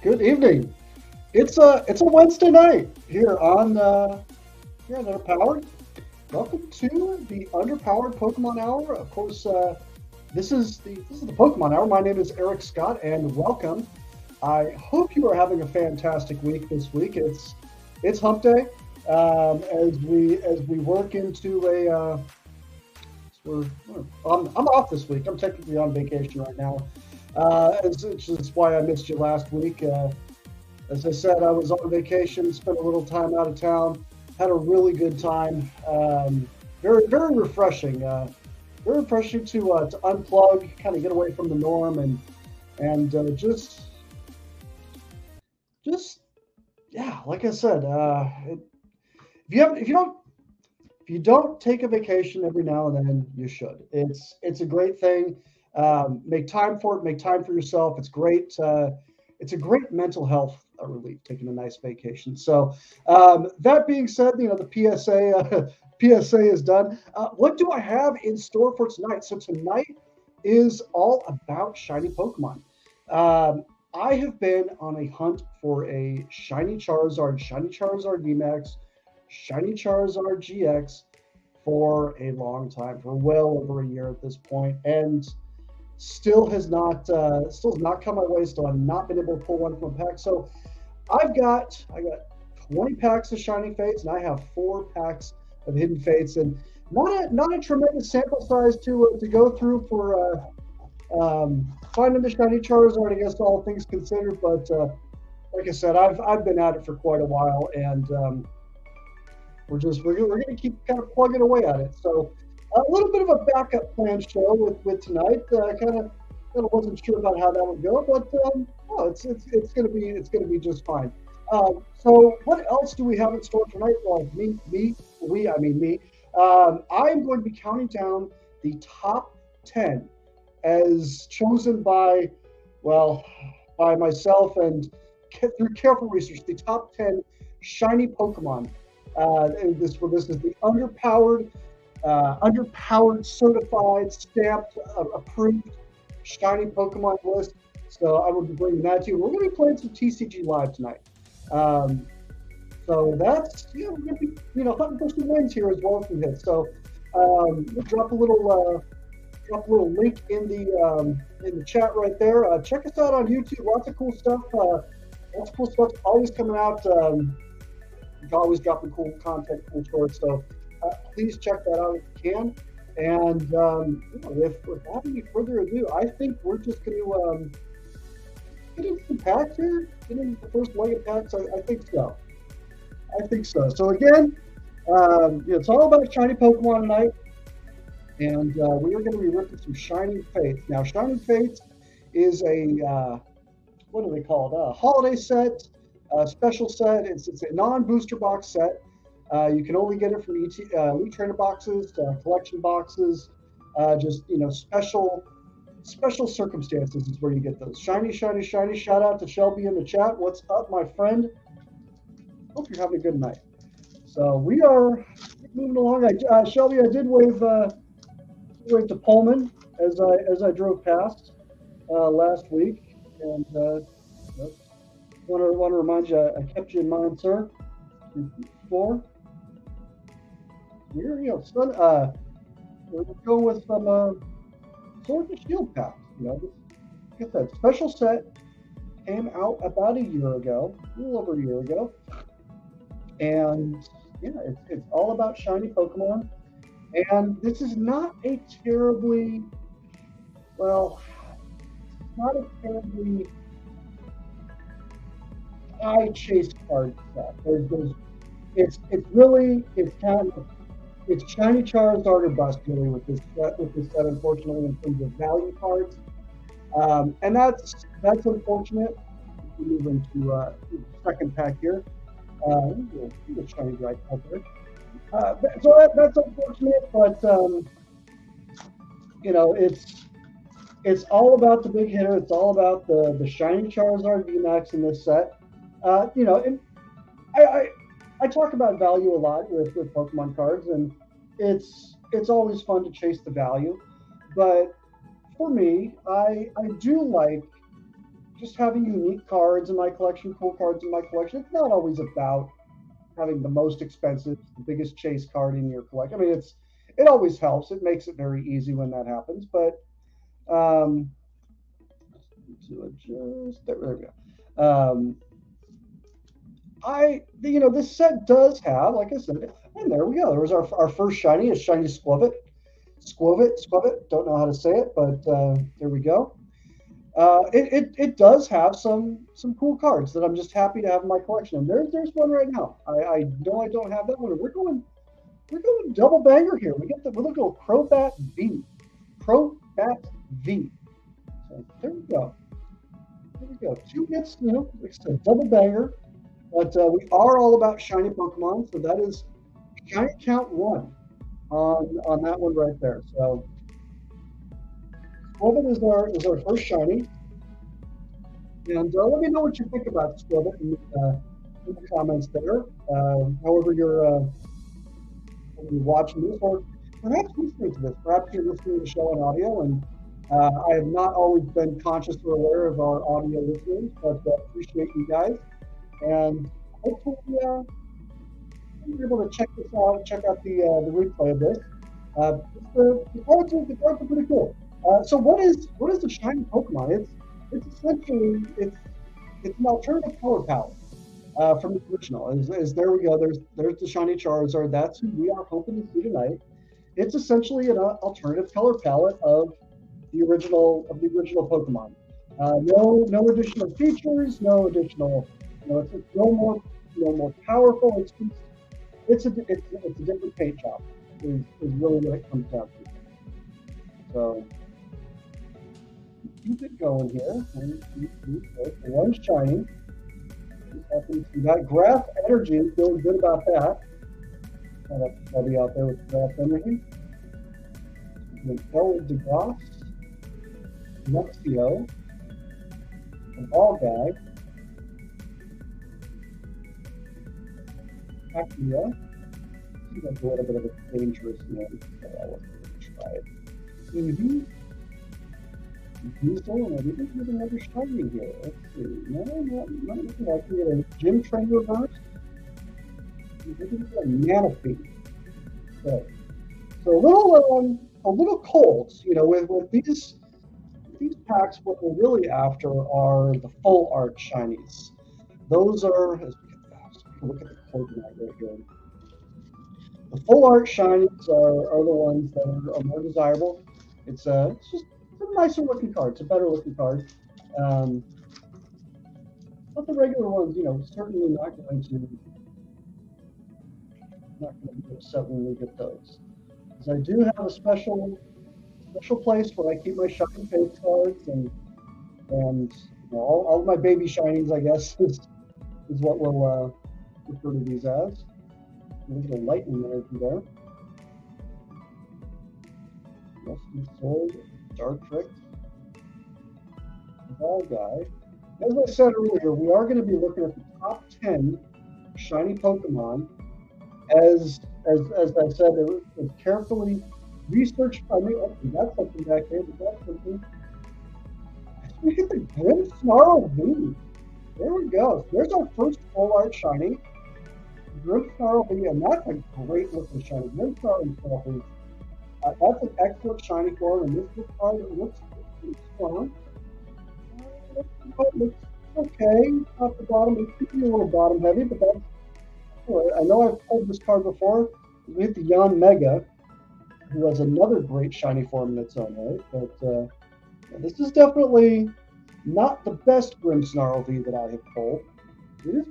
Good evening. It's a Wednesday night here on here on Underpowered. Welcome to the Underpowered Pokemon Hour. Of course, this is the Pokemon Hour. My name is Eric Scott, and welcome. I hope you are having a fantastic week this week. It's Hump Day as we work into a. We're, I'm off this week. I'm technically on vacation right now. Which is why I missed you last week. As I said, I was on vacation, spent a little time out of town, had a really good time. Very refreshing. Very refreshing to unplug, kind of get away from the norm, and just yeah, like I said, if you don't take a vacation every now and then, you should. It's a great thing. Make time for it. Make time for yourself. It's great. It's a great mental health relief taking a nice vacation. So that being said, the PSA is done. What do I have in store for tonight? So tonight is all about shiny Pokemon. I have been on a hunt for a shiny Charizard VMAX, shiny Charizard GX for a long time, for well over a year at this point, and still has not come my way. Still, I've not been able to pull one from a pack. So I got 20 packs of shiny fates, and I have 4 packs of hidden fates, and not a tremendous sample size to go through for finding the shiny Charizard. I guess all things considered, but like I said, I've been at it for quite a while, and we're gonna keep kind of plugging away at it. So a little bit of a backup plan show with tonight. Kind of wasn't sure about how that would go, but oh, it's gonna be just fine. So what else do we have in store tonight? Well, I mean me. I'm going to be counting down the top 10 as chosen well, by myself and through careful research, the top 10 shiny Pokemon. And this is the underpowered, certified, stamped, approved shiny Pokemon list. So I will be bringing that to you. We're going to be playing some TCG Live tonight. Um, so we're going to be hunting for some wins here as well as some hits. So we'll drop a little link in the chat right there. Check us out on YouTube. Lots of cool stuff. Lots of cool stuff always coming out. We've always dropping cool content, cool shorts. So please check that out if you can. And without any further ado, I think we're just going to get into some packs here. Get into the first leg of packs. I think so. I think so. So again, it's all about shiny Pokemon tonight, and we are going to be ripping some shiny fates. Now, shiny fates is a what do they call it? A holiday set, a special set. It's a non-booster box set. You can only get it from Elite Trainer boxes, collection boxes, just special circumstances is where you get those. Shiny, shiny, shiny. Shout out to Shelby in the chat. What's up, my friend? Hope you're having a good night. So we are moving along. Shelby, I did wave to Pullman as I drove past last week, and want to remind you, I kept you in mind, sir. Before we're we're going with some Sword and Shield packs. Like I said, special set came out about a year ago, a little over a year ago, and yeah, it's all about shiny Pokemon. And this is not a terribly well, not a terribly high chase card set. It's kind of it's shiny Charizard or bust really with this set, unfortunately, in terms of value cards. And that's unfortunate. We move into the second pack here. We'll shiny right out there. That's unfortunate, but it's all about the big hitter. It's all about the shiny Charizard VMAX in this set. And I I talk about value a lot with Pokemon cards, and it's always fun to chase the value. But for me, I do like just having unique cards in my collection, cool cards in my collection. It's not always about having the most expensive, the biggest chase card in your collection. I mean, it always helps. It makes it very easy when that happens. But to adjust, there we go. This set does have, like I said, and there we go. There was our first shiny, a shiny Squavit. Squavit. Don't know how to say it, but there we go. It does have some cool cards that I'm just happy to have in my collection. And there's one right now. I know I don't have that one. We're going double banger here. We get the little Crobat V. Crobat V. So there we go. There we go. Two hits, like I said, double banger. But we are all about shiny Pokemon, so that is shiny count 1 on that one right there. So Squavit is our first shiny. And let me know what you think about Squavit in the comments there. However you're watching this, or perhaps listening to this. Perhaps you're listening to the show on audio, and I have not always been conscious or aware of our audio listeners, but appreciate you guys. And hopefully you're able to check this out, check out the replay of this. The cards are pretty cool. So what is the shiny Pokemon? It's essentially it's an alternative color palette from the original. There we go. There's the shiny Charizard. That's who we are hoping to see tonight. It's essentially an alternative color palette of the original Pokemon. No additional features. No additional. It's no more powerful. It's a different paint job. Is really what it comes down to. So keep it going here. One shiny. We got Graph Energy. Feeling good about that. I'll be out there with Graph Energy. Eldegoss, Luxio, a Ball Guy, Actia. That's a little bit of a dangerous name, so I wasn't going to try it. Diesel, and I didn't get another shiny here. Let's see. No, not looking like we get a Gym Train reverse. We didn't get a Manaphy. Okay. So a little cold, with these packs. What we're really after are the full art shinies. Those are, look at the Corviknight right here. The full art shinies are the ones that are more desirable. It's just a nicer looking card. It's a better looking card. But the regular ones, certainly not going to be upset when we get those. Because I do have a special place where I keep my shiny face cards and all of my baby shinings, I guess, is what we'll refer to these as. A little lightning energy there. Rusty Sword, Dartrick, Ball Guy. As I said earlier, we are going to be looking at the top 10 shiny Pokemon. As I said, it was carefully researched by me. Oh, we got something back here. We got something. We get the Grimmsnarl V. There we go. There's our first full art shiny. Grimmsnarl V, and that's a great looking shiny. Grimmsnarl himself is that's an excellent shiny form, and this card looks pretty strong. It looks okay. Off the bottom, it's a little bottom heavy, but that's. I know I've pulled this card before. We hit the Yanmega, who has another great shiny form in its own right. But this is definitely not the best Grimmsnarl V that I have pulled. It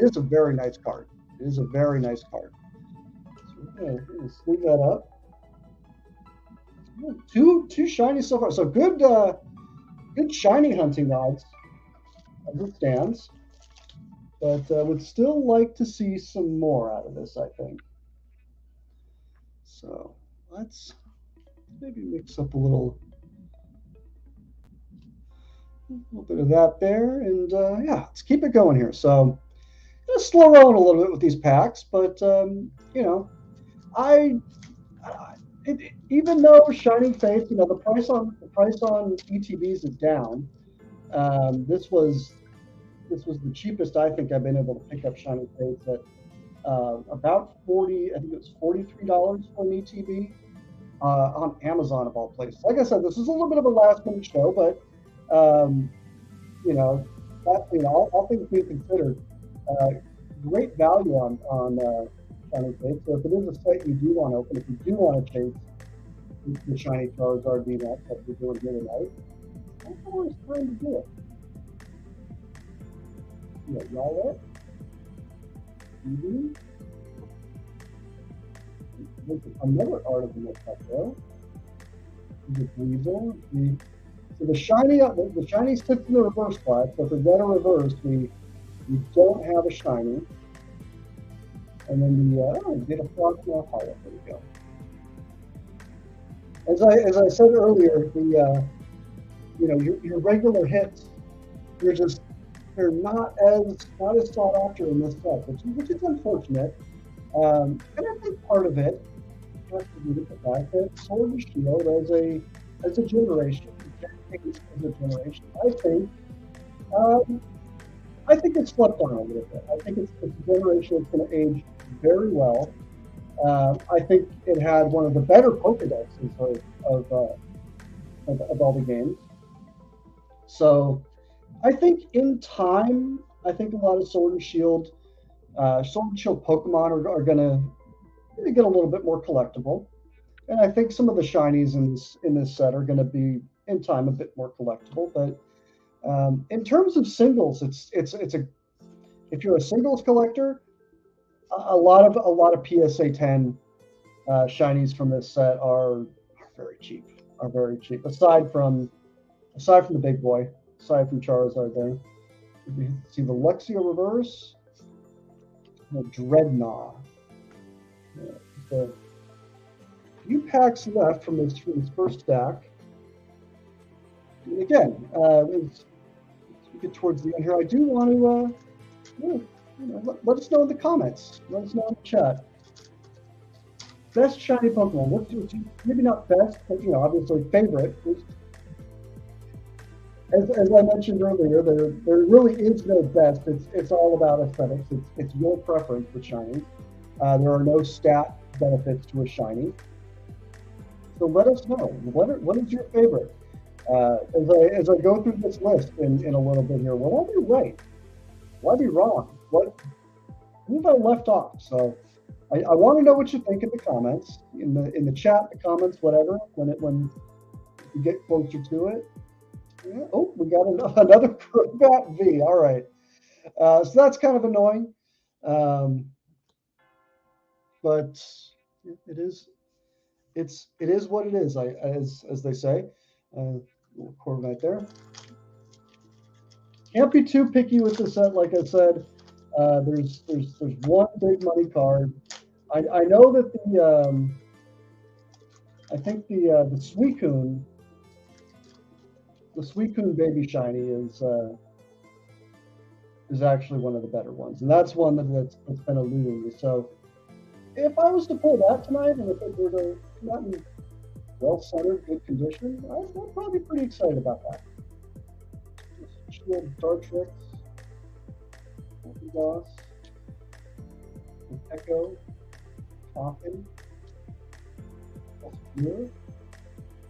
is a very nice card. It is a very nice card. So we're gonna sleeve that up. Two shiny so far. So good shiny hunting odds as it stands. But would still like to see some more out of this, I think. So let's maybe mix up a little bit of that there, and yeah, let's keep it going here. So just slow rolling a little bit with these packs, but even though Shining Faith, the price on ETBs is down, This was the cheapest I think I've been able to pick up shiny fates at about 40. I think it was $43 for an ETB on Amazon of all places. Like I said, this is a little bit of a last minute show, but you know, all things being considered, great value on shiny fates. So if it is a set you do want to open, if you do want to chase the shiny Charizard VMAX that we're doing here tonight, that's the worst time to do it. Yeah, y'all there? Mm-hmm. Another art of the mix up there. The Weasel. So the shiny sits in the reverse spot. So if we get a reverse, we don't have a shiny. And then we get a Frogmore Hollow. There we go. As I said earlier, your regular hits, they're not as sought after in this set, which is unfortunate. And I think part of it has to do with the fact that Sword and Shield as a generation, I think it's slept on a little bit. I think it's a generation that's going to age very well. I think it had one of the better Pokedexes of all the games. So I think in time, I think a lot of Sword and Shield Pokemon are going to get a little bit more collectible, and I think some of the shinies in this set are going to be in time a bit more collectible. But in terms of singles, if you're a singles collector, a lot of PSA 10 shinies from this set are very cheap. Aside from the big boy, aside from Charizard, there we see the Luxio reverse, the Dreadnought. A few packs left from this first stack. And again, as we get towards the end here, I do want to let us know in the comments. Let us know in the chat. Best shiny Pokemon. Maybe not best, but obviously favorite. As I mentioned earlier, there really is no best. It's all about aesthetics. It's your preference for shiny. There are no stat benefits to a shiny. So let us know. What is your favorite? As I go through this list in a little bit here, will I be right? Will I be wrong? Who have I left off? So I want to know what you think in the comments, in the chat, the comments, whatever. When you get closer to it. Yeah. Oh, we got another Crobat V. All right. So that's kind of annoying. But it is what it is. As they say, Corviknight there. Can't be too picky with the set, like I said. There's one big money card. I know that I think the Suicune. The Suicune Baby Shiny is actually one of the better ones, and that's one that's been eluding me. So if I was to pull that tonight, and if it were to come out in well-centered, good condition, I'm probably pretty excited about that. Shield, Dartrix, Boss, Echo, Coffin,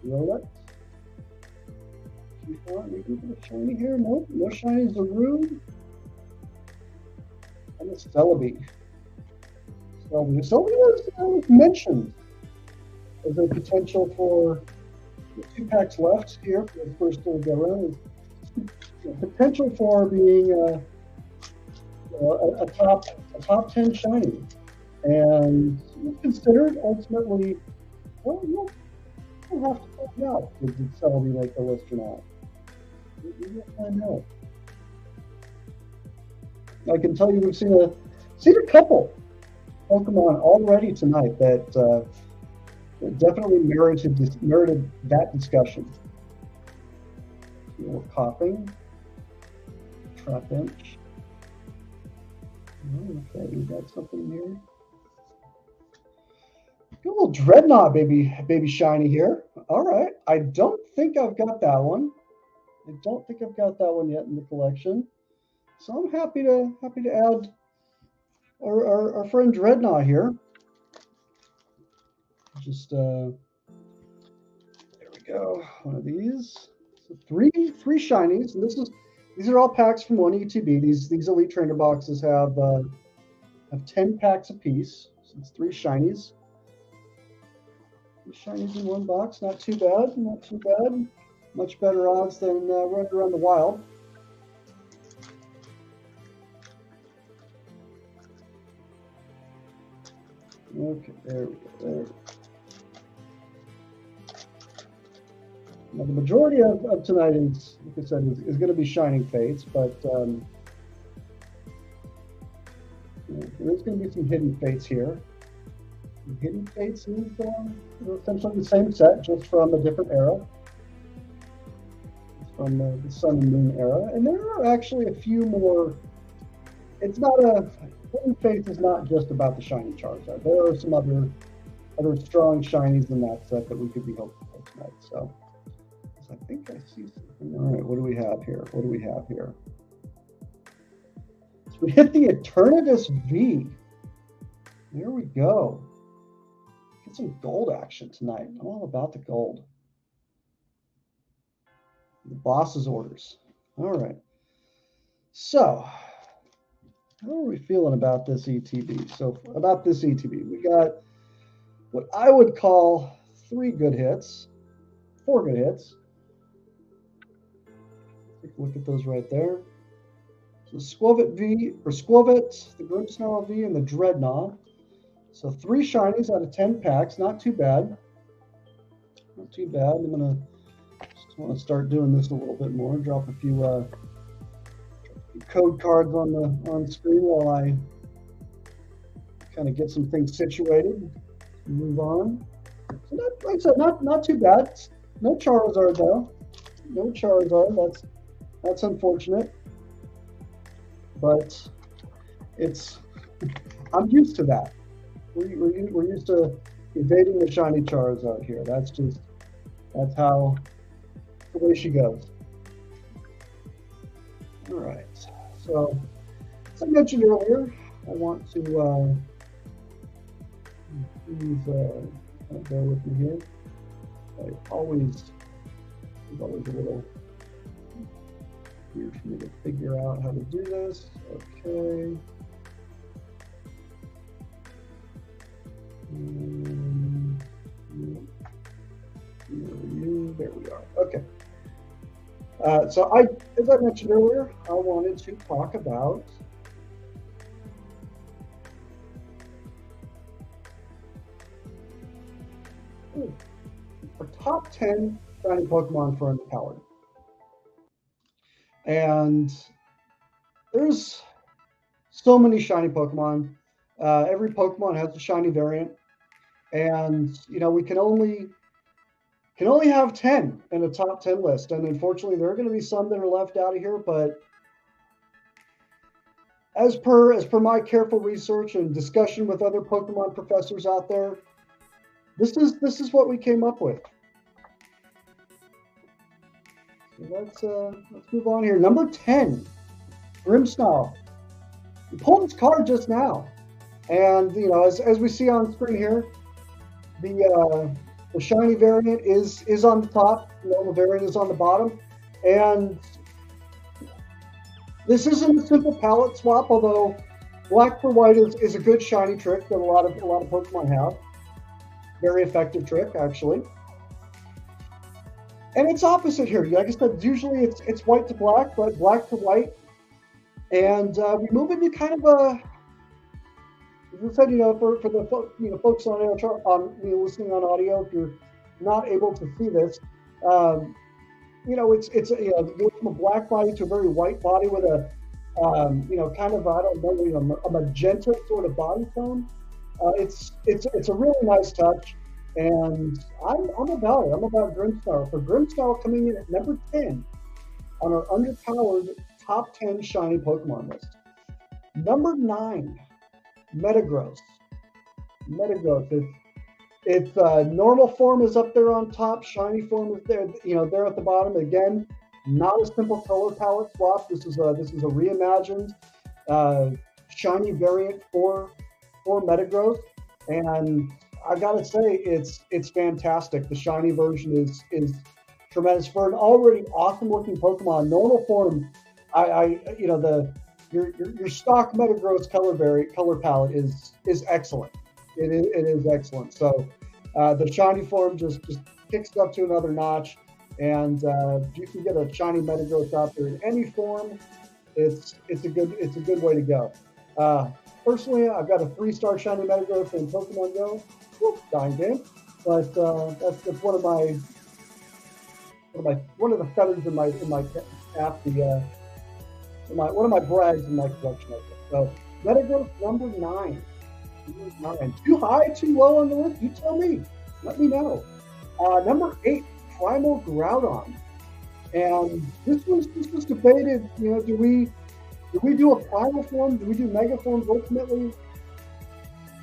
Rowlet. Maybe a shiny here. Nope, no shiny. Zarude. And a Celebi. Celebi was mentioned as a potential for the 2 packs left here for the first go around. Potential for being a top 10 shiny, and considered ultimately. Well, we'll have to find out. Did Celebi make the list or not? We'll find out. I can tell you we've seen a couple Pokemon already tonight that definitely merited that discussion. Coughing, Trapinch. Okay, we got something here. Got a little Dreadnought baby shiny here. All right, I don't think I've got that one. I don't think I've got that one yet in the collection. So I'm happy to add our friend Dreadnought here. Just there we go. One of these. So three shinies, and these are all packs from one ETB. These Elite Trainer boxes have 10 packs apiece. So it's three shinies. Three shinies in one box. Not too bad. Not too bad. Much better odds than running around the wild. Okay, there we go. There we go. Now, the majority of tonight is, like I said, is going to be Shining Fates, but there is going to be some Hidden Fates here. The Hidden Fates is essentially the same set, just from a different era. It's from the Sun and Moon era. And there are actually a few more. It's not a. Hidden Fates is not just about the Shiny Charizard. There are some other strong shinies in that set that we could be hoping for tonight. So I think I see something. All right, what do we have here? What do we have here? So we hit the Eternatus V. There we go. Get some gold action tonight. I'm all about the gold. The boss's orders. All right. So, how are we feeling about this ETB? So, about this ETB, we got what I would call 4 good hits. Take a look at those right there. So Skwovet V, or Skwovet, the Grimmsnarl V, and the Dreadnought. So 3 shinies out of 10 packs. Not too bad. Not too bad. I'm gonna just want to start doing this a little bit more. Drop a few code cards on screen while I kind of get some things situated. Move on. So like I said, not too bad. No Charizard though. No Charizard. That's unfortunate. But I'm used to that. We're used to evading the shiny Charizard here. That's how the way she goes. All right. So, as I mentioned earlier, I want to please bear with me here. There's always a little weird for me to figure out how to do this. Okay. There we are. Okay. So as I mentioned earlier, I wanted to talk about our top 10 shiny Pokemon for Underpowered. And there's so many shiny Pokemon. Every Pokemon has a shiny variant, and we can only have 10 in a top 10 list. And unfortunately, there are going to be some that are left out of here. But as per my careful research and discussion with other Pokemon professors out there, this is what we came up with. So let's move on here. Number 10, Grimmsnarl. We pulled his card just now, and as we see on screen here, the shiny variant is on the top. The normal variant is on the bottom, and this isn't a simple palette swap. Although black for white is a good shiny trick that a lot of Pokemon have. Very effective trick, actually. And it's opposite here. Like I said, usually it's white to black, but black to white. And we move into kind of a, as I said, for the folks on listening on audio, if you're not able to see this, it's it goes from a black body to a very white body with a kind of, I don't know, a magenta sort of body tone. It's a really nice touch. And I'm about it. I'm about Grimmsnarl. For Grimmsnarl coming in at number 10 on our underpowered top 10 shiny Pokemon list. Number 9, Metagross. Its normal form is up there on top. Shiny form is there, there at the bottom. Again, Not a simple color palette swap. This is a reimagined shiny variant for Metagross, and I gotta say it's fantastic. The shiny version is tremendous for an already awesome looking Pokemon. Normal form, I you know the your stock Metagross color palette is excellent. It is excellent. So the shiny form just kicks it up to another notch, and you can get a shiny Metagross out there in any form. It's a good way to go. Uh, Personally, I've got a 3-star shiny Metagross in Pokemon Go. Whoop, dying game, but that's one of the feathers in my cap. One of my brags in my collection. I think. So Metagross number 9. Number 9. Too high, too low on the list? You tell me. Let me know. Number 8, Primal Groudon. And this was debated. Do we do a primal form? Do we do mega forms ultimately?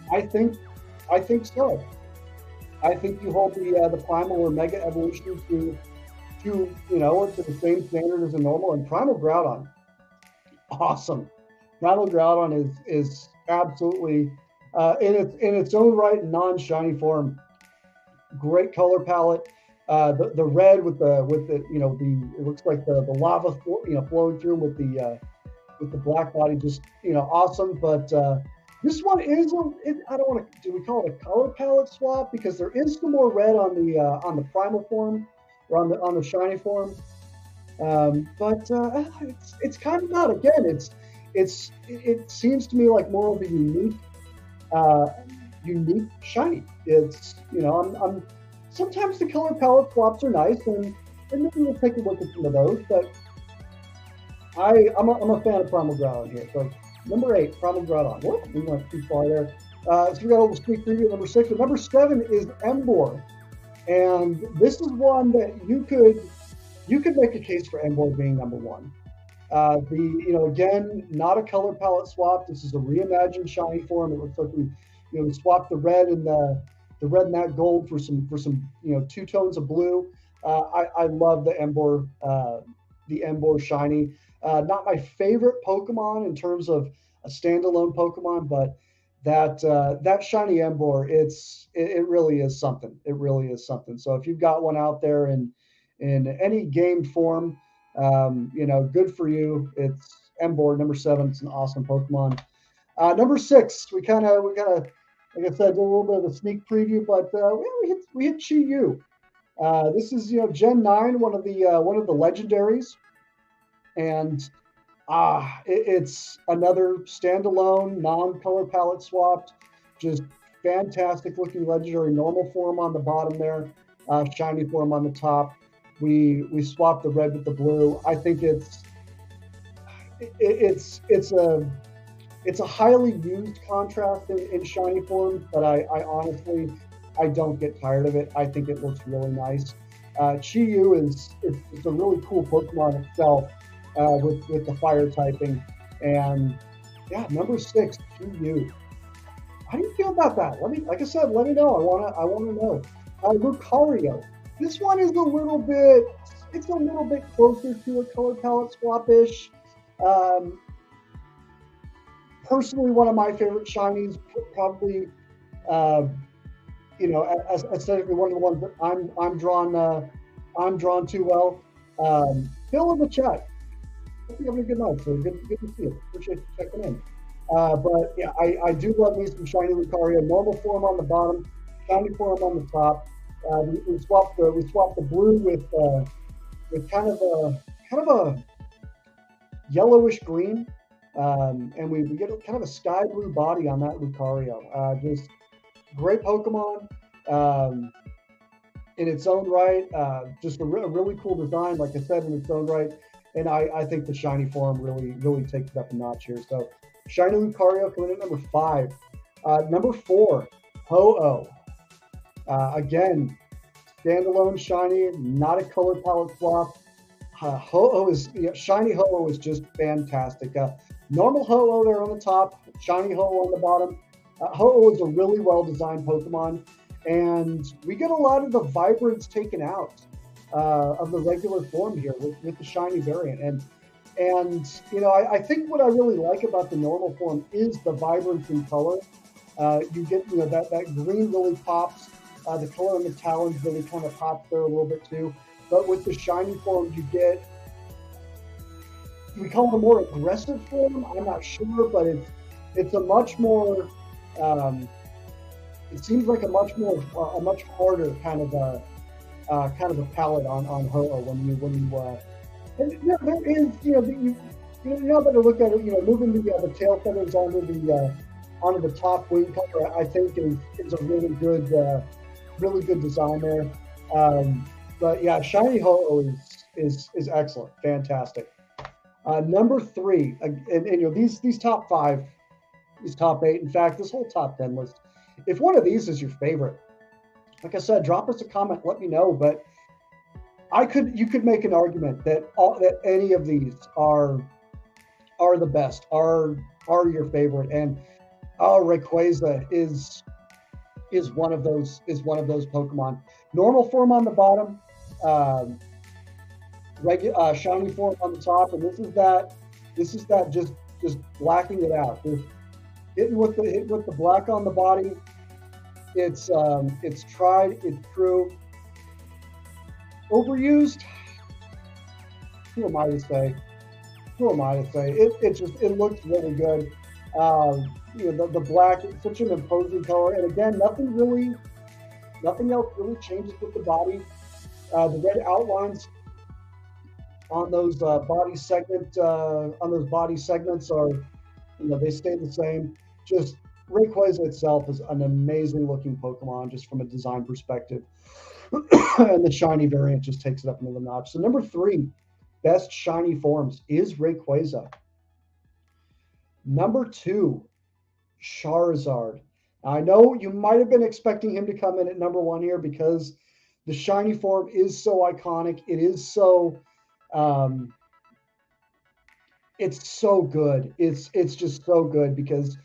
I think so. I think you hold the primal or mega evolution to the same standard as a normal, and Primal Groudon, awesome. Primal Groudon is absolutely in its own right non-shiny form. Great color palette. The red with the it looks like the lava flowing through with the black body, just awesome. But this one I don't want to, do we call it a color palette swap, because there is some more red on the primal form or on the shiny form. But it's kind of not. Again, it seems to me like more of a unique shiny. It's I'm sometimes the color palette swaps are nice, and maybe we'll take a look at some of those. But I'm a fan of Primal Groudon here. So number 8, Primal Groudon. Whoop, we went too far there. So we got a little sneak preview of number 6. But number 7 is Emboar, and this is one that you could make a case for Emboar being number 1. Again, not a color palette swap. This is a reimagined shiny form. It looks like we swapped the red and that gold for some 2 tones of blue. I love the Emboar shiny. Not my favorite Pokemon in terms of a standalone Pokemon, but that shiny Emboar, it really is something. It really is something. So if you've got one out there in any game form, good for you. It's Emboar, number 7. It's an awesome Pokemon. Number 6, we kind of, like I said, did a little bit of a sneak preview, but we hit Chi-Yu. This is Gen 9, one of the legendaries, and it's another standalone non-color palette swapped, just fantastic looking legendary. Normal form on the bottom there, shiny form on the top. We swapped the red with the blue. I think it's a highly used contrast in shiny form, but I honestly don't get tired of it. I think it looks really nice. Chi-Yu is a really cool Pokemon itself, with the fire typing, and yeah, number 6, Chi-Yu. How do you feel about that? Like I said, let me know. I wanna know. Lucario. This one is a little bit closer to a color palette swap-ish. Personally, one of my favorite shinies, probably, aesthetically one of the ones that I'm drawn to well. Phil in the chat. Hope you're having a good night. So good to see you. Appreciate you checking in. But yeah, I do love me some shiny Lucario. Normal form on the bottom, shiny form on the top. We swapped the blue with kind of a yellowish green. And we get kind of a sky blue body on that Lucario. Just great Pokemon in its own right. Just a really cool design, like I said, in its own right. And I think the shiny form really takes it up a notch here. So shiny Lucario coming in at number 5. Number 4, Ho-Oh. Again, standalone shiny, not a color palette swap. Shiny Ho-Oh is just fantastic. Normal Ho-Oh there on the top, shiny Ho-Oh on the bottom. Ho-Oh is a really well-designed Pokemon, and we get a lot of the vibrance taken out. of the regular form here with the shiny variant. And I think what I really like about the normal form is the vibrance in color. You get that green really pops. The color in the talons really kind of pops there a little bit too. But with the shiny form, you get, we call it a more aggressive form. I'm not sure, but it's a much more. It seems like a much harder kind of a palette on Ho-Oh when you and there is you better look at it. Moving the tail feathers onto the top wing color, I think is a really good design there. But yeah, shiny Ho-Oh is excellent, fantastic. Number 3, and these top 5, these top 8, in fact, this whole top 10 list. If one of these is your favorite, like I said, drop us a comment, let me know. But you could make an argument that any of these are the best, are your favorite, and Rayquaza is one of those Pokemon. Normal form on the bottom, shiny form on the top, and this is that just blacking it out. Just hitting with the black on the body. It's tried, it's true. Overused? Who am I to say? It looks really good. The black, it's such an imposing color, and again, nothing else really changes with the body. The red outlines on those body segments are, they stay the same. Just Rayquaza itself is an amazing looking Pokemon, just from a design perspective. And the shiny variant just takes it up another notch. So number 3, best shiny forms is Rayquaza. Number 2, Charizard. Now, I know you might have been expecting him to come in at number 1 here because the shiny form is so iconic. It is so it's so good. It's just so good because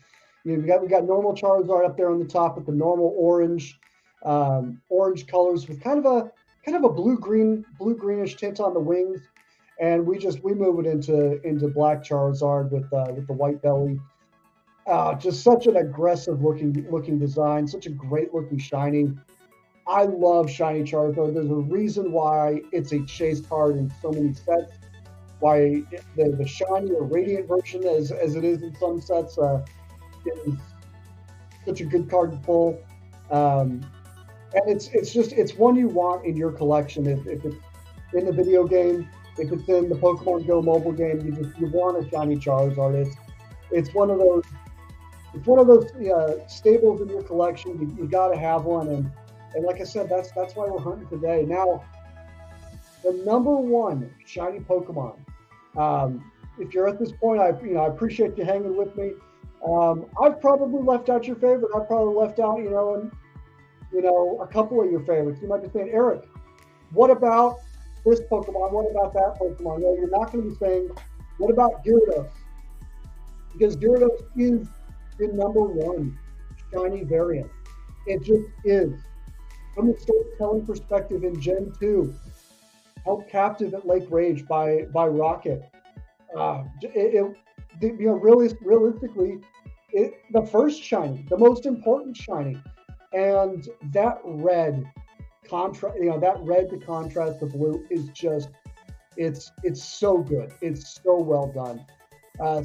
we got normal Charizard up there on the top with the normal orange colors with kind of a blue-greenish tint on the wings, and we move it into black Charizard with the white belly. Just such an aggressive looking design, such a great looking shiny. I love shiny Charizard. There's a reason why it's a chase card in so many sets. Why the shiny or radiant version, as it is in some sets, is such a good card to pull. And it's one you want in your collection. If it's in the video game, if it's in the Pokemon Go mobile game, you want a shiny Charizard. It's one of those staples in your collection. You got to have one, and like I said, that's why we're hunting today. Now, the number 1 shiny Pokemon. If you're at this point, I appreciate you hanging with me. I've probably left out your favorite. I've probably left out a couple of your favorites. You might be saying, Eric, what about this Pokemon? What about that Pokemon? No, you're not going to be saying, what about Gyarados? Because Gyarados is the number 1 shiny variant. It just is. From the storytelling perspective in Gen 2, held captive at Lake Rage by Rocket. Realistically, the first shiny, the most important shiny, and that red to contrast the blue is just, it's so good. It's so well done.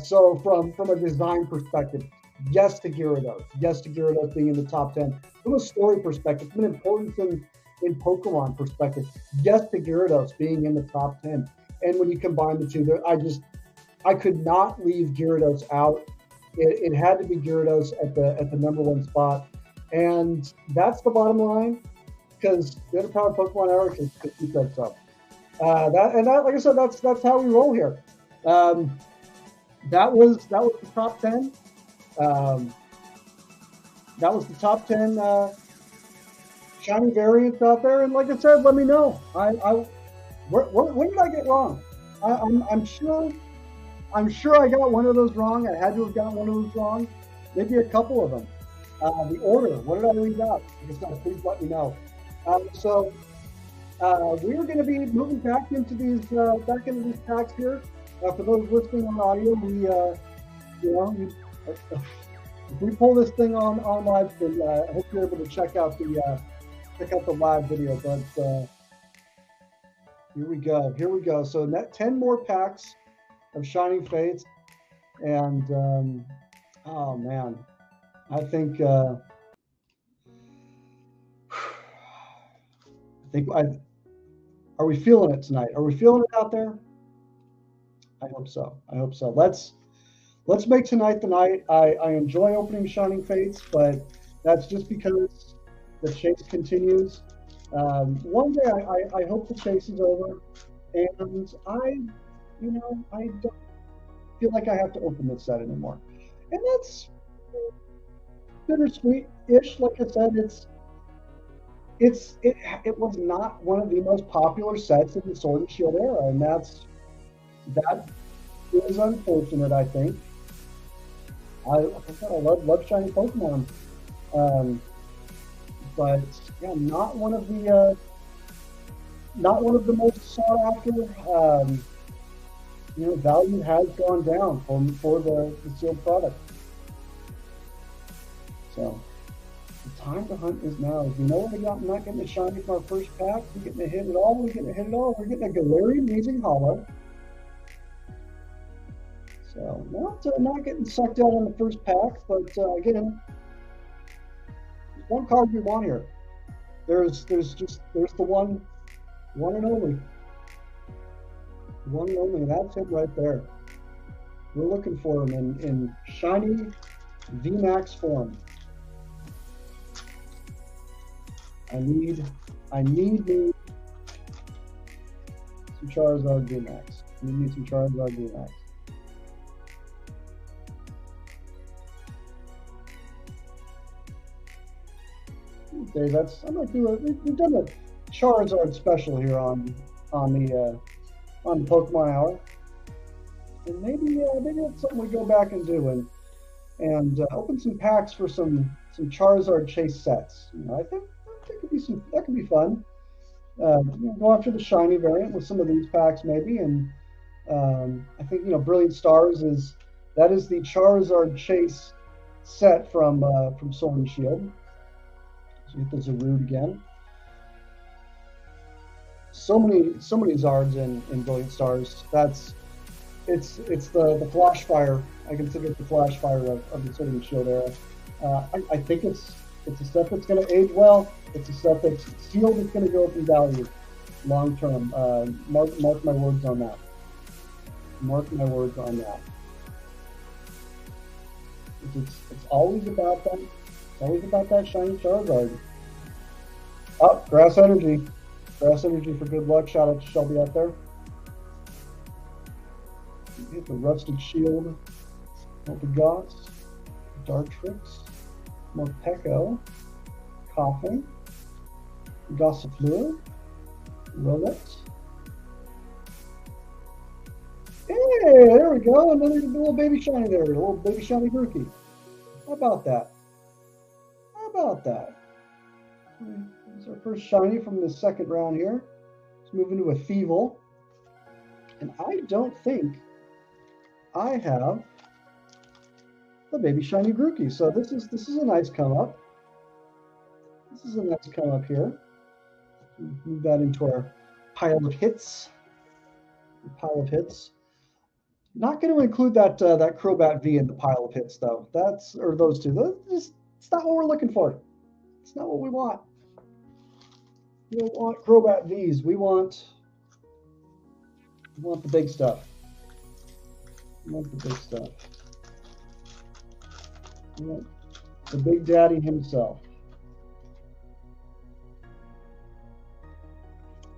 So from a design perspective, yes to Gyarados. Yes to Gyarados being in the top 10. From a story perspective, from an importance in Pokemon perspective, yes to Gyarados being in the top 10. And when you combine the two, I could not leave Gyarados out. It had to be Gyarados at the number 1 spot. And that's the bottom line, because the other powered Pokemon era can keep that up. Like I said, that's how we roll here. That was the top 10. That was the top 10 shiny variants out there. And like I said, let me know. What did I get wrong? I'm sure I got one of those wrong. I had to have gotten one of those wrong. Maybe a couple of them. The order, what did I leave out? Please let me know. we're going to be moving back into these packs here. For those listening on audio, if we pull this thing on live, then I hope you're able to check out the live video. But here we go. So 10 more packs of Shining Fates, and oh man, I think are we feeling it tonight? Are we feeling it out there? I hope so. Let's make tonight the night. I enjoy opening Shining Fates, but that's just because the chase continues. One day I hope the chase is over, and I don't feel like I have to open this set anymore. And that's bittersweet-ish. Like I said, it was not one of the most popular sets in the Sword and Shield era, and that is unfortunate, I think. I love shiny Pokemon, but yeah, not one of the most sought after. Value has gone down for the sealed product. So the time to hunt is now. If you know we're not getting a shiny from our first pack, we're getting a hit at all. We're getting a Galarian Amazing Hollow. So not getting sucked out on the first pack, but again, there's one card we want here. There's the one and only. One and only, that's him right there. We're looking for him in shiny VMAX form. I need some Charizard VMAX. We need some Charizard VMAX. Okay, we've done a Charizard special here on the Pokemon Hour, and maybe it's something we go back and do and open some packs for some Charizard chase sets. I think that could be fun. Go after the shiny variant with some of these packs maybe, and I think Brilliant Stars is the Charizard chase set from Sword and Shield. So you get the Zarude again. So many Zards in Brilliant Stars. It's the Flash Fire. I consider it the Flash Fire of the Sword and Shield era. I think it's a set that's going to age well. It's a set that's sealed. It's going to go up in value long term. Mark my words on that. Mark my words on that. It's always about that. It's always about that shiny Charizard. Oh, Grass Energy. Grass Energy for good luck. Shout out to Shelby out there. Hit the Rusted Shield. Multigots. Dartrix. Morpeko. Coughing. Gossifleur. Rolex. Hey, there we go. Another little baby shiny there. A little baby shiny Grookey. How about that? It's our first shiny from the second round here. Let's move into a Thievul. And I don't think I have the baby shiny Grookey. So this is a nice come up. This is a nice come up here. Move that into our pile of hits. Not going to include that Crobat V in the pile of hits though. Those two. It's not what we're looking for. It's not what we want. We don't want Crobat Vs. We want the big stuff. We want the big stuff. We want the Big Daddy himself.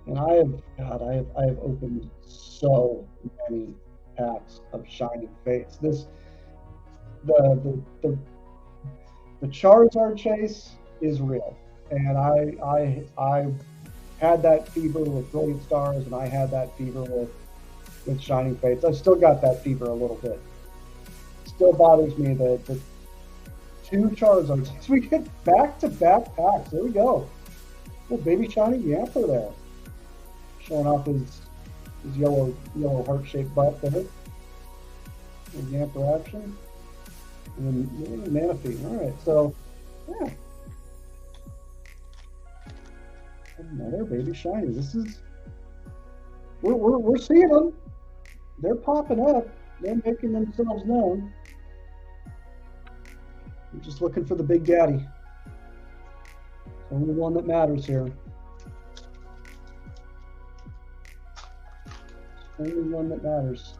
And I have opened so many packs of Shining Fates. The Charizard chase is real, and I had that fever with Brilliant Stars, and I had that fever with Shining Fates. I still got that fever a little bit. Still bothers me that the two Charizards. We get back-to-back packs. There we go. Little baby shiny Yamper there. showing off his yellow heart-shaped butt there. Yamper action. And then Manaphy. All right, so yeah. Another baby shiny. This is we're seeing them. They're popping up. They're making themselves known. We're just looking for the big daddy. Only one that matters here. Only one that matters.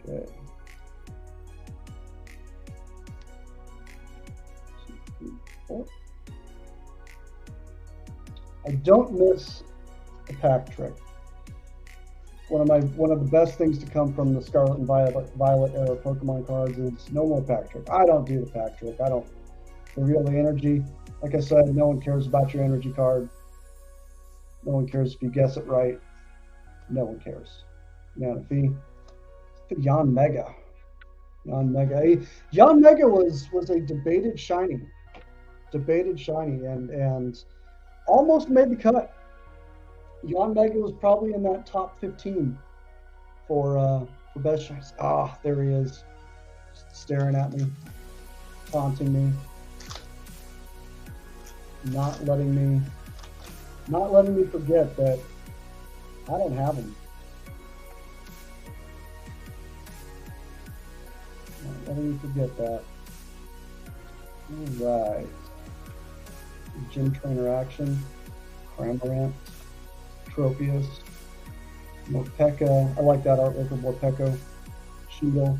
Okay. I don't miss a pack trick. One of the best things to come from the Scarlet and Violet era Pokemon cards is no more pack trick. I don't do the pack trick. I don't reveal the energy. Like I said, no one cares about your energy card. No one cares if you guess it right. No one cares. Manaphy. Yanmega. Yanmega was a debated shiny. And almost made the cut. Yanmega was probably in that top 15 for best shinies. Ah, there he is. Just staring at me, taunting me, not letting me forget that I don't have him. Not letting me forget that. All right. Gym trainer action. Cramorant. Tropius. Morpeko. I like that artwork of Morpeko. Shingle.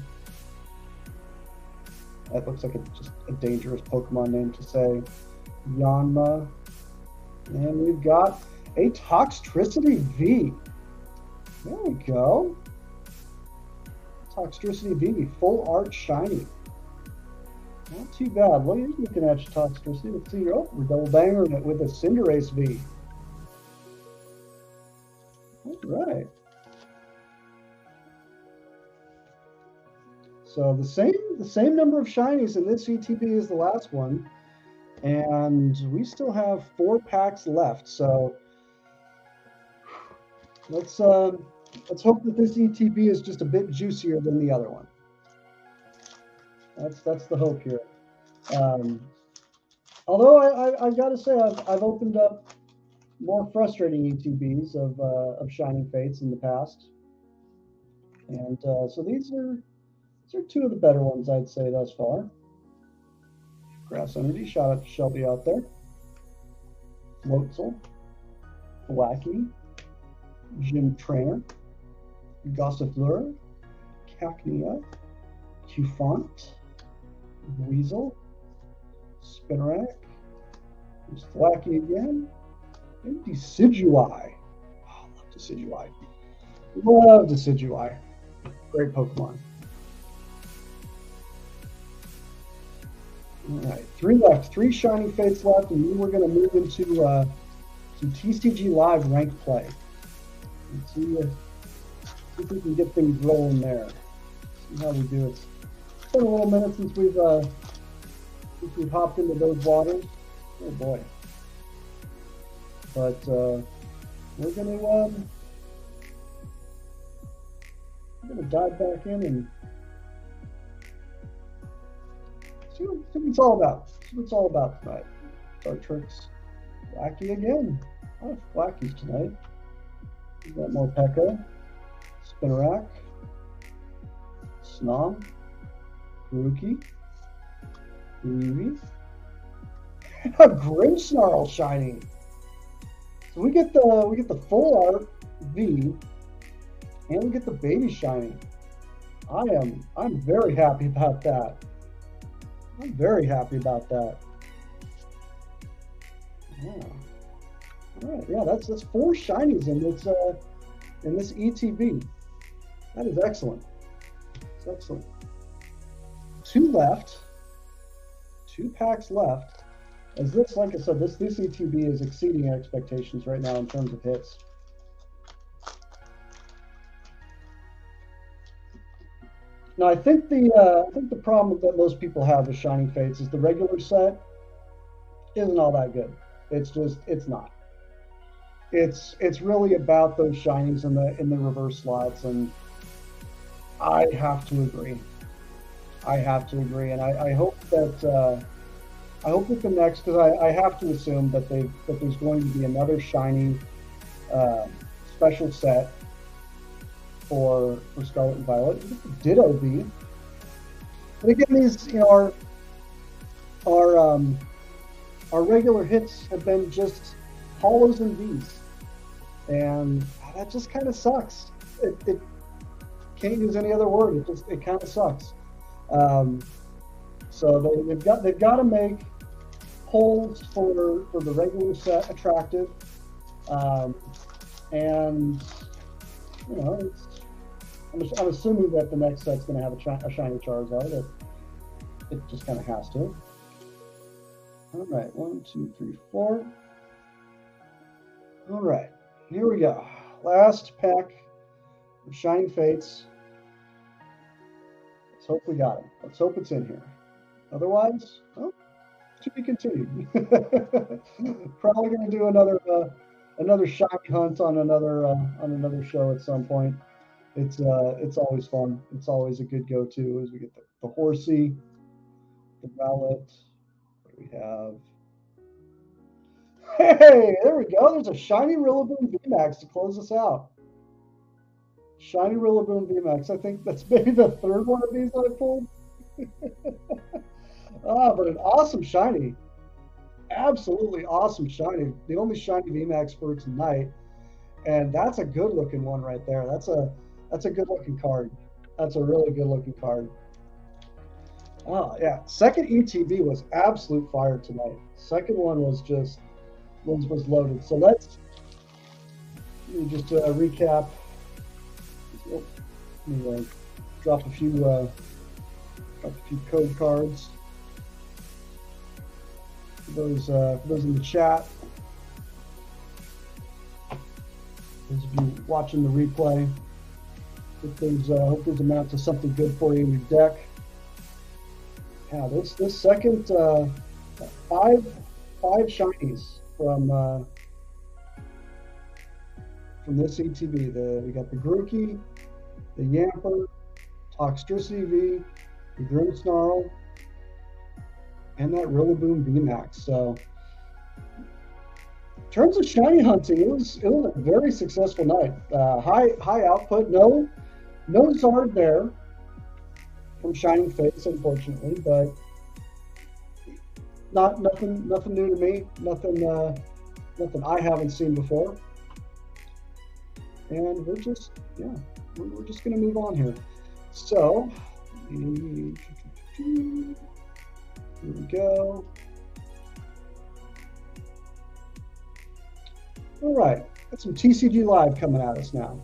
That looks like just a dangerous Pokemon name to say. Yanma. And we've got a Toxtricity V. There we go. Toxtricity V, full art shiny. Not too bad. What are you looking at, your Toxtricity? Let's see. Oh, we're double bangering it with a Cinderace V. All right. So the same number of shinies in this ETB as the last one, and we still have 4 packs left. So let's hope that this ETB is just a bit juicier than the other one. That's the hope here. Although I've got to say I've opened up more frustrating ETBs of Shining Fates in the past, and so these are 2 of the better ones, I'd say, thus far. Grass Energy, shout out to Shelby out there. Floatzel, Blacky, Gym Trainer, Gossifleur, Cacnea, Cufant, Weasel, Spinarak, there's Thwacky again, and Decidueye. Oh, I love Decidueye. Love Decidueye. Great Pokemon. All right, 3 left, 3 Shiny Fates left, and then we're going to move into some TCG Live rank play. Let's see if we can get things rolling there. See how we do it. It's been a little minute since we've hopped into those waters. Oh boy! But we're gonna dive back in and see what it's all about. See what it's all about tonight. Dartrix, Blacky again. Oh, Blackies tonight. We got more Morpeko, Spinarak, Snom, Grookey, Eevee, a Grimmsnarl shiny. So we get the full art V, and we get the baby shiny. I'm very happy about that. I'm very happy about that. Yeah. All right. Yeah, that's 4 shinies in this ETB. That is excellent. It's excellent. 2 left. 2 packs left. As this, like I said, this ETB is exceeding expectations right now in terms of hits. Now, I think the problem that most people have with Shining Fates is the regular set isn't all that good. It's not. It's really about those shinies in the reverse slots, and I have to agree. I have to agree, and I hope that the next, because I have to assume that there's going to be another shiny uh, special set for Scarlet and Violet. Ditto V. But again, these our our regular hits have been just hollows and V's, and that just kind of sucks. It can't use any other word. It kind of sucks. Um, so they've got to make holds for the regular set attractive, um, and I'm assuming that the next set's going to have a shiny Charizard. It just kind of has to. All right, 1, 2, 3, 4. All right, here we go. Last pack of Shining Fates. Let's hope we got it. Let's hope it's in here. Otherwise, well, to be continued. Probably going to do another shiny hunt on another show at some point. It's always fun. It's always a good go-to as we get the Horsey, the Rowlet. What do we have? Hey, there we go. There's a shiny Rillaboom VMAX to close us out. Shiny Rillaboom VMAX. I think that's maybe the third one of these that I pulled. But an awesome shiny. Absolutely awesome shiny. The only shiny VMAX for tonight. And that's a good looking one right there. That's a good looking card. That's a really good looking card. Oh yeah. Second ETB was absolute fire tonight. Second one was just was loaded. So let me just recap. Let me drop a few code cards for those in the chat. Those of you watching the replay, hope those amount to something good for you in your deck. Yeah, this second five shinies from this ETB. We got the Grookey, the Yamper, Toxtricity V, the Grimmsnarl, and that Rillaboom VMAX. So in terms of shiny hunting, it was a very successful night. High output. No Zard there from Shining Fates, unfortunately, but nothing new to me. Nothing I haven't seen before. And we're just gonna move on here. So here we go. All right, got some TCG Live coming at us now.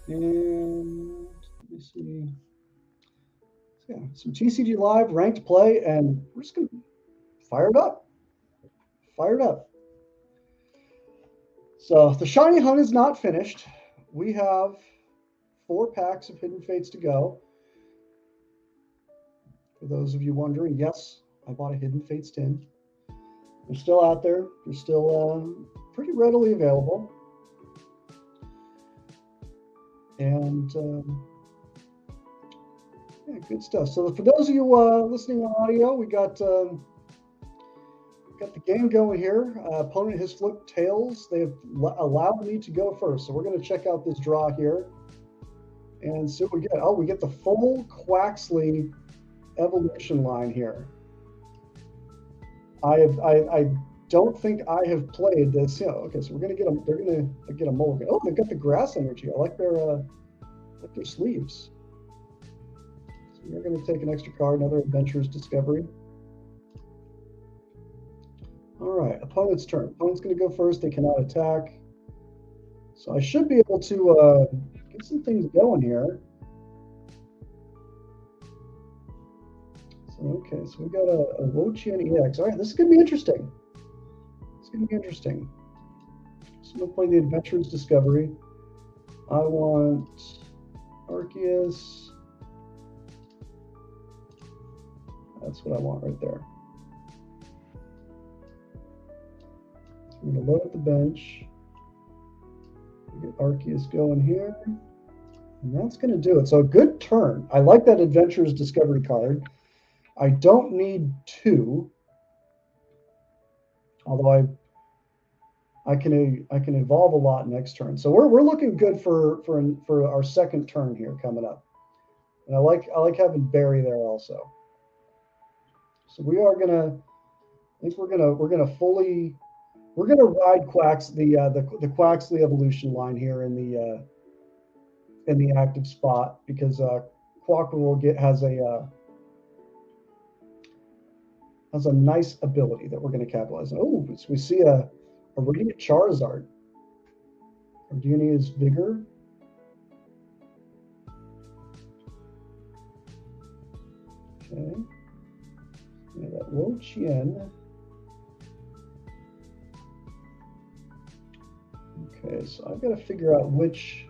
And let me see. Yeah, some TCG Live ranked play, and we're just gonna fire it up. So the shiny hunt is not finished. We have 4 packs of Hidden Fates to go. For those of you wondering, yes, I bought a Hidden Fates tin. They're still out there. They're still pretty readily available. And yeah, good stuff. So for those of you listening on audio, we got the game going here. Opponent has flipped tails. They've allowed me to go first. So we're going to check out this draw here and see what we get. Oh, we get the full Quaxley evolution line here. I don't think I have played this. Yeah, okay, so we're gonna get them. They're gonna get a mulligan. Oh, they've got the grass energy. I like their sleeves. So we're gonna take an extra card, another Adventurer's Discovery. All right, opponent's turn. Opponent's gonna go first. They cannot attack. So I should be able to get some things going here. Okay, so we got a Wo-Chien EX. All right, this is going to be interesting. So I'm going to play the Adventurer's Discovery. I want Arceus. That's what I want right there. I'm going to load up the bench. Get Arceus going here. And that's going to do it. So a good turn. I like that Adventurer's Discovery card. I don't need 2. Although I can evolve a lot next turn. So we're looking good for our second turn here coming up. And I like having Barry there also. So we are gonna, I think we're gonna ride the Quaxley evolution line here in the active spot, because Quaquaval has a nice ability that we're going to capitalize on. Oh, so we see a Radiant Charizard. Ardenia's Vigor. Okay. Yeah, that Wo-Chien. Okay, so I've got to figure out which.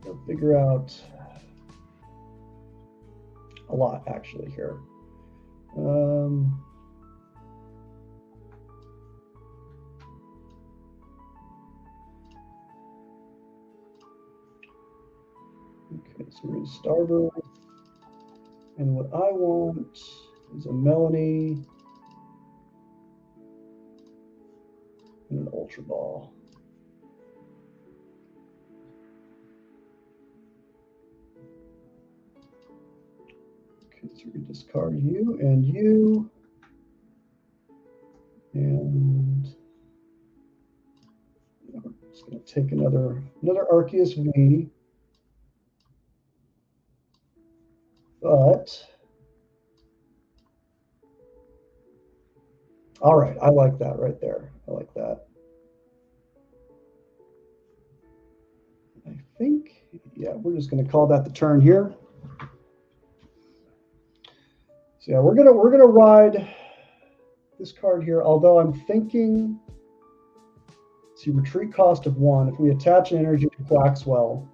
I'll figure out a lot actually here. Okay, so we're in Starburst, and what I want is a Melanie and an Ultra Ball. Okay, so we discard you, and we're just going to take another Arceus V. But all right, I like that right there. I like that. I think, yeah, we're just going to call that the turn here. So yeah, we're gonna ride this card here. Although I'm thinking, see, retreat cost of 1. If we attach an energy to Quaxwell,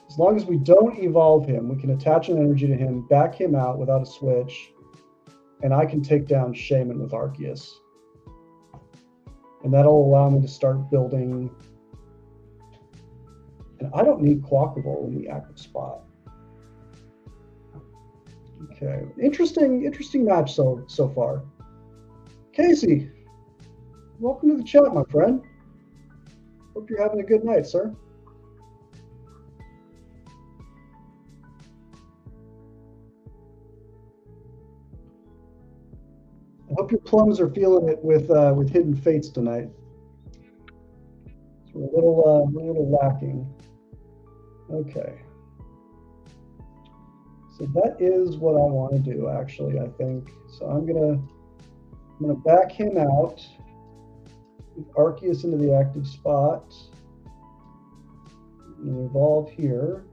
as long as we don't evolve him, we can attach an energy to him, back him out without a switch, and I can take down Shaman with Arceus. And that'll allow me to start building. And I don't need Quaquaval in the active spot. Okay, interesting match so far. Casey, welcome to the chat, my friend. Hope you're having a good night, sir. I hope your plums are feeling it with Hidden Fates tonight. So we're a little lacking. Okay. So that is what I want to do, actually, I think. So I'm gonna back him out with Arceus into the active spot. I'm gonna evolve here.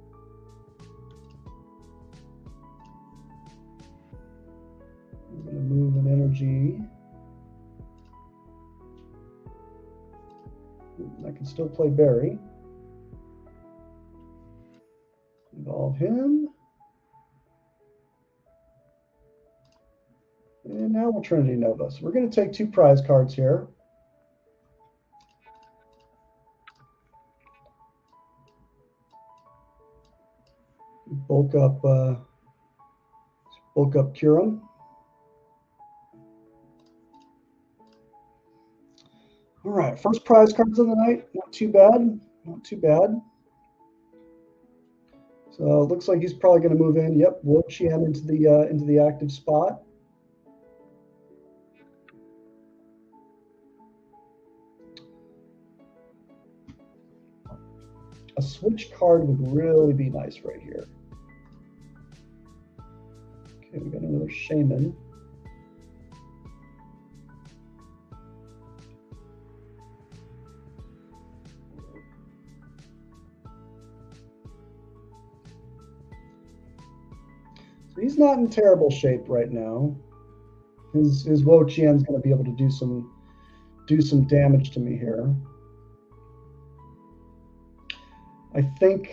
I'm gonna move an energy. I can still play Barry. Evolve him. And now we'll Trinity Nova. So we're going to take 2 prize cards here. Bulk up Kyurem. All right, first prize cards of the night. Not too bad. Not too bad. So it looks like he's probably going to move in. Yep, Wo-Chien into the active spot. A switch card would really be nice right here. Okay, we got another Shaman. So he's not in terrible shape right now. His Wo-Chien's going to be able to do some damage to me here. I think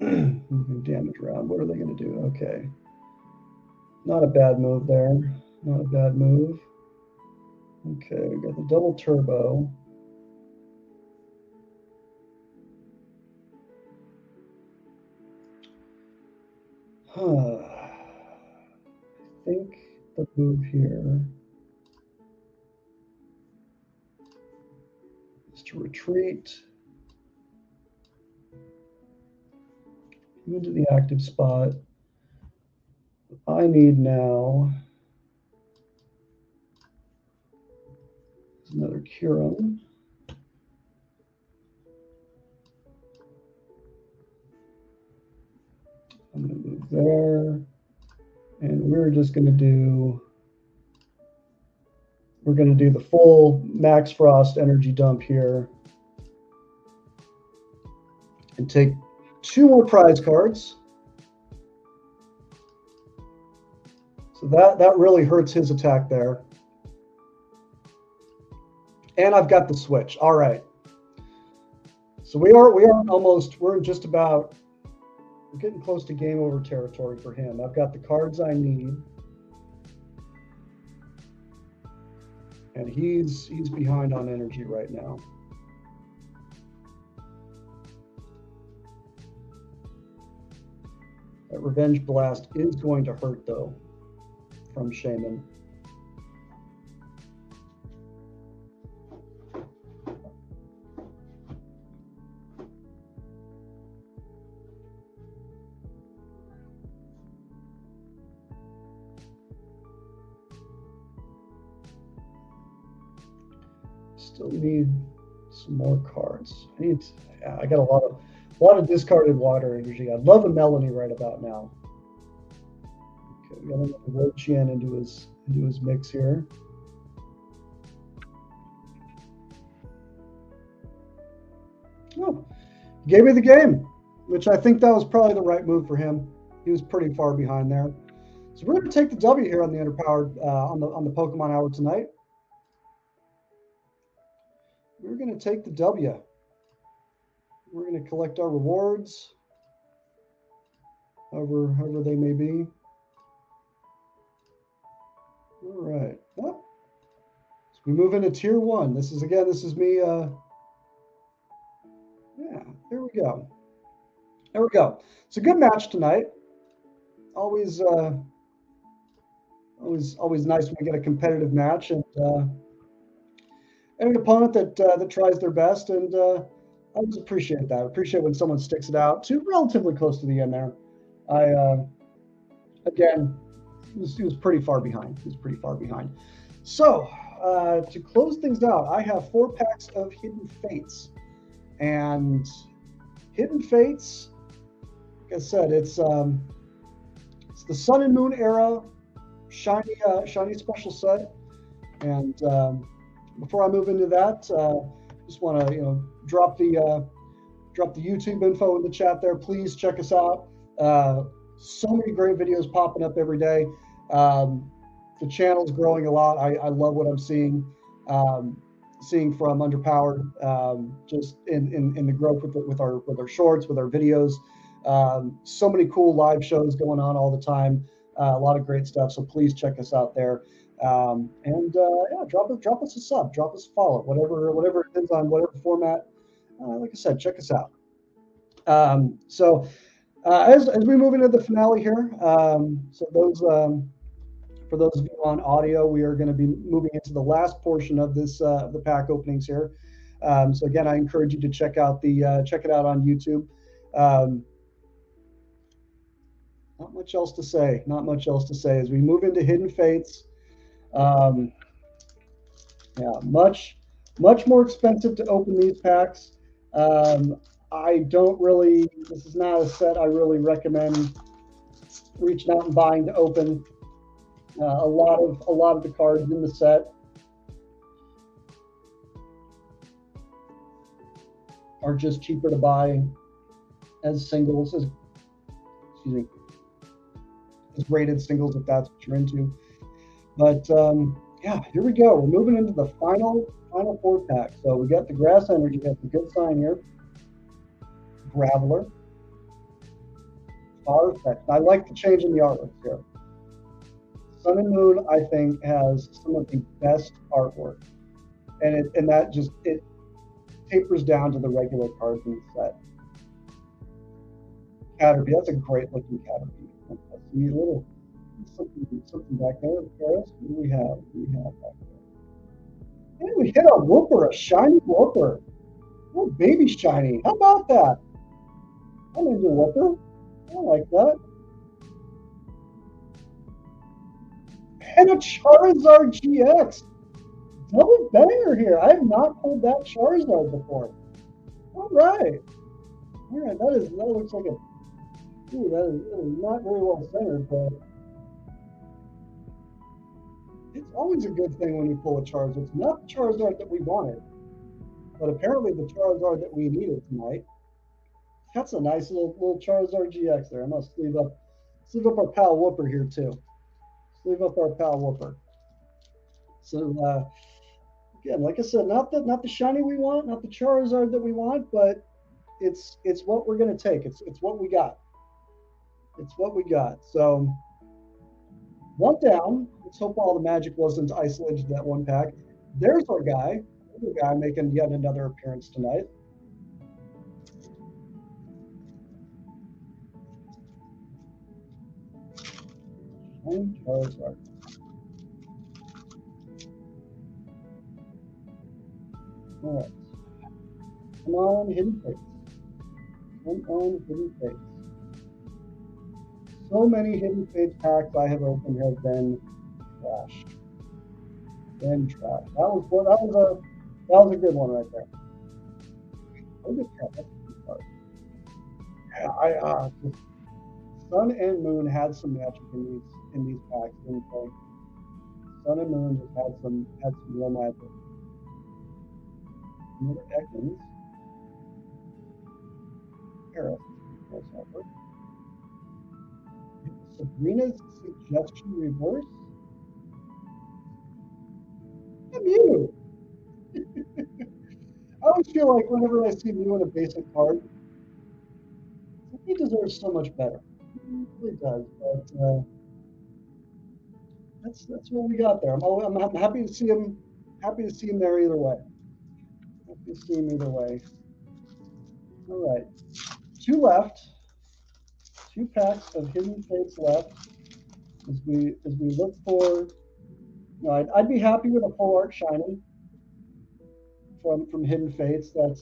Moving damage around. What are they going to do? Okay. Not a bad move there. Not a bad move. Okay, we got the double turbo. I think the move here is to retreat into the active spot. What I need now is another Curum. I'm going to move there. And we're just going to do, the full Max Frost energy dump here. And take 2 more prize cards. So that really hurts his attack there. And I've got the switch. All right. So we're getting close to game over territory for him. I've got the cards I need. And he's behind on energy right now. That Revenge Blast is going to hurt though from Shaymin. Still need some more cards. I got a lot of discarded water energy. I'd love a Melanie right about now. Okay, we got another Wo-Chien into his mix here. Oh, gave me the game, which I think that was probably the right move for him. He was pretty far behind there. So we're going to take the W here on the Underpowered on the Pokemon Hour tonight. We're going to take the W. We're going to collect our rewards, however they may be. All right. Well, so we move into Tier 1. This is me. Yeah, there we go. There we go. It's a good match tonight. Always nice when we get a competitive match and an opponent that tries their best, and I always appreciate that. I appreciate when someone sticks it out to relatively close to the end there. Again, he was pretty far behind. So to close things out, I have 4 packs of Hidden Fates, and Hidden Fates, like I said, it's the Sun and Moon era shiny special set, and before I move into that, just want to drop the YouTube info in the chat there. Please check us out. So many great videos popping up every day. The channel's growing a lot. I love what I'm seeing from Underpowered, just in the growth with our shorts, with our videos. So many cool live shows going on all the time. A lot of great stuff. So please check us out there. Yeah, drop us a sub, drop us a follow, whatever it is on whatever format. Like I said, check us out. So as we move into the finale here, so for those of you on audio, we are going to be moving into the last portion of this the pack openings here. So again, I encourage you to check it out on YouTube. Not much else to say. As we move into Hidden Fates. Yeah, much more expensive to open these packs. This is not a set I really recommend reaching out and buying to open. A lot of the cards in the set are just cheaper to buy as singles, as rated singles, if that's what you're into. But yeah, here we go. We're moving into the final 4 pack. So we got the Grass Energy. That's a good sign here. Graveler. Perfect. I like the change in the artwork here. Sun and Moon, I think, has some of the best artwork, and that just it tapers down to the regular cards in the set. Caterpie, that's a great looking Caterpie. Let's see a little something back there. Paris, what do we have? What do we have back there? Hey, we hit a Wooper, a shiny Wooper. Oh, baby shiny. How about that? I'm into Wooper. I like that. And a Charizard GX. Double banger here. I have not pulled that Charizard before. All right. All right. That looks like a. Ooh, that is not very well centered, but it's always a good thing when you pull a Charizard. It's not the Charizard that we wanted, but apparently the Charizard that we needed tonight. That's a nice little Charizard GX there. I'm gonna sleeve up our pal Wooper here too. Sleeve up our pal Wooper. So again, like I said, not the shiny we want, not the Charizard that we want, but it's what we're gonna take. It's what we got. It's what we got. So one down. Let's hope all the magic wasn't isolated to that one pack. There's our guy. There's our guy making yet another appearance tonight. And Charizard. All right. Come on, Hidden Fates. Come on, Hidden Fates. So many Hidden Fates packs I have opened have been trash. Been trash. That was a good one right there. Oh, good card. That's a good card. Yeah, Sun and Moon had some magic in these packs, didn't they? Sun and Moon just had some real magic. Another Ekans. Paris. Sabrina's Suggestion Reverse. Mew. I always feel like whenever I see Mew in a basic card, he deserves so much better. He really does, but that's what we got there. I'm happy to see him. Happy to see him there either way. Happy to see him either way. All right, 2 left. 2 packs of Hidden Fates left. As we look for, I'd be happy with a full art shiny from Hidden Fates. That'd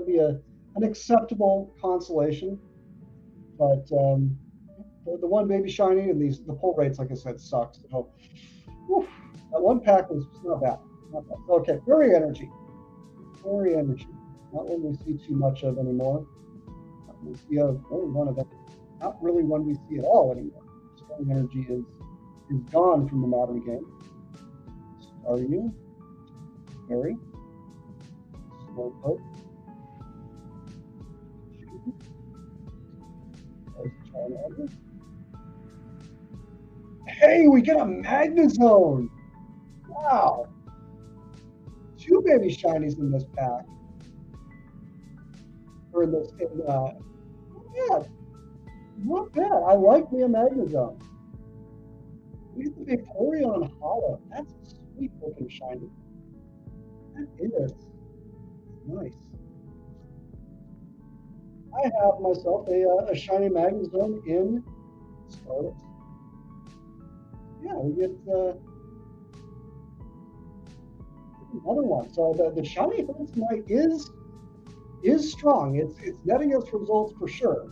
be an acceptable consolation. But the one baby shiny and the pull rates, like I said, sucks. So whew, that one pack was not bad. Not bad. Okay, Fairy Energy. Fairy Energy. Not one we see too much of anymore. We see only one of them. Not really one we see at all anymore. Fairy Energy is gone from the modern game. Staryu, Fairy, Slowpoke, Charmander. Hey, we get a Magnezone! Wow! 2 baby shinies in this pack. Or in this, yeah, not bad. I like me a Magnezone. We get the Vaporeon Hollow. That's a sweet looking shiny. That is nice. I have myself a shiny Magnezone in Scarlet. Yeah, we get another one. So the shiny for tonight is strong. It's netting us results for sure.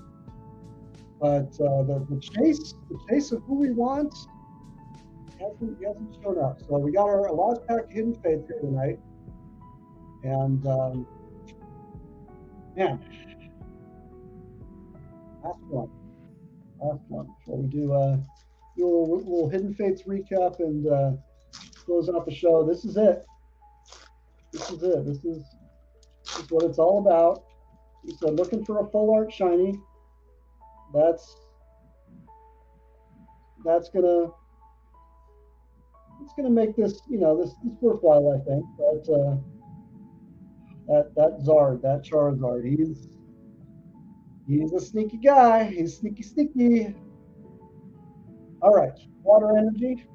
But the chase of who we want hasn't shown up. So we got our last pack of Hidden Fates here tonight, and man, last one. So we do a little Hidden Fates recap and close out the show. This is it. This is what it's all about. He said, looking for a full art shiny. That's gonna make this this worthwhile, I think. But that Zard, that Charizard, He's a sneaky guy. He's sneaky, sneaky. All right, water energy.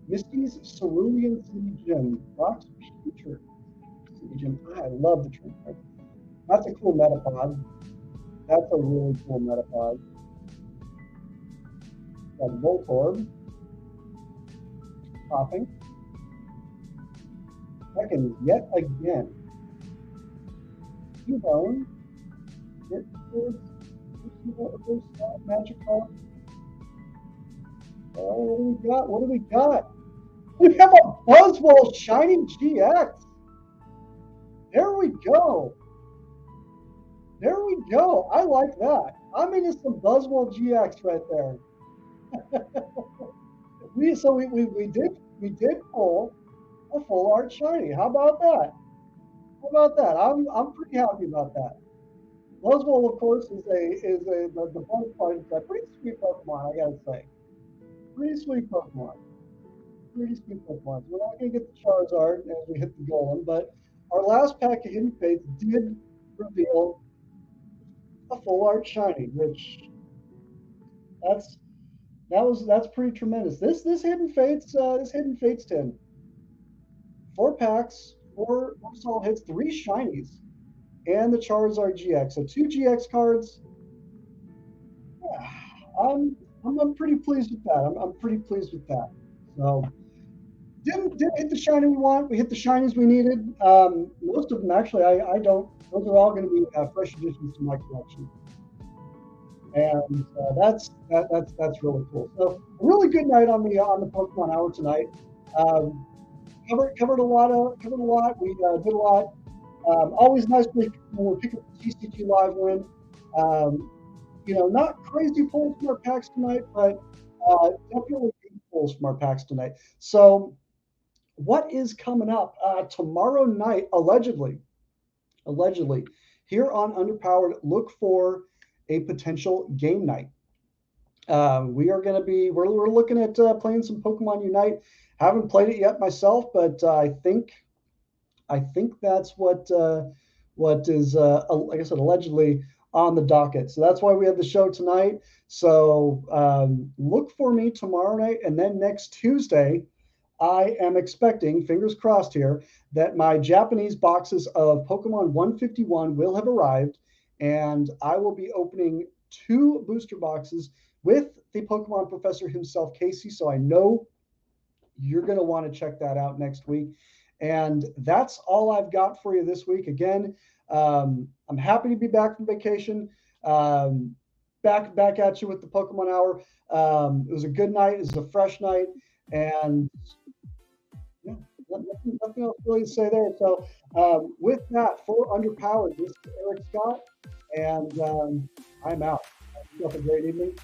Misty's Cerulean City Gym. Rock's Future City Gym. I love the train card. That's a cool Metapod. That's a really cool Metapod. Got Voltorb. Popping. Second, yet again. Cubone. Magikarp. Oh, what do we got? What do we got? We have a Buzzwole Shiny GX. There we go. There we go. I like that. I'm into some Buzzwole GX right there. we did pull a full art shiny. How about that? How about that? I'm pretty happy about that. Buzzwole, of course, is the fun part. It's a pretty sweet Pokemon, I gotta say. Pretty sweet Pokemon. Pretty sweet Pokemon. So we're not gonna get the Charizard as we hit the Golem, but our last pack of Hidden Fates did reveal a full art shiny, which that's that's pretty tremendous. This Hidden Fates 10. 4 packs, four solid hits, 3 shinies, and the Charizard GX. So 2 GX cards. Yeah, I'm pretty pleased with that. I'm pretty pleased with that. So didn't hit the shiny we want. We hit the shinies we needed. Most of them actually, I don't. Those are all going to be fresh additions to my collection, and that's really cool. So a really good night on the Pokemon Hour tonight. Um, covered a lot. We did a lot. Always nice when we pick up the TCG Live win. Um, not crazy pulls from our packs tonight, but definitely good pulls from our packs tonight. So, what is coming up tomorrow night? Allegedly, here on Underpowered, look for a potential game night. We are going to be we're looking at playing some Pokemon Unite. Haven't played it yet myself, but I think that's what is like I said, allegedly on the docket. So that's why we have the show tonight. So look for me tomorrow night, and then next Tuesday, I am expecting, fingers crossed here, that my Japanese boxes of Pokemon 151 will have arrived, and I will be opening 2 booster boxes with the Pokemon professor himself, Casey. So I know you're going to want to check that out next week. And that's all I've got for you this week. Again, I'm happy to be back from vacation. Back at you with the Pokemon Hour. It was a good night. It was a fresh night, and yeah, nothing else really to say there. So with that, for Underpowered, this is Eric Scott, and I'm out. Have a great evening.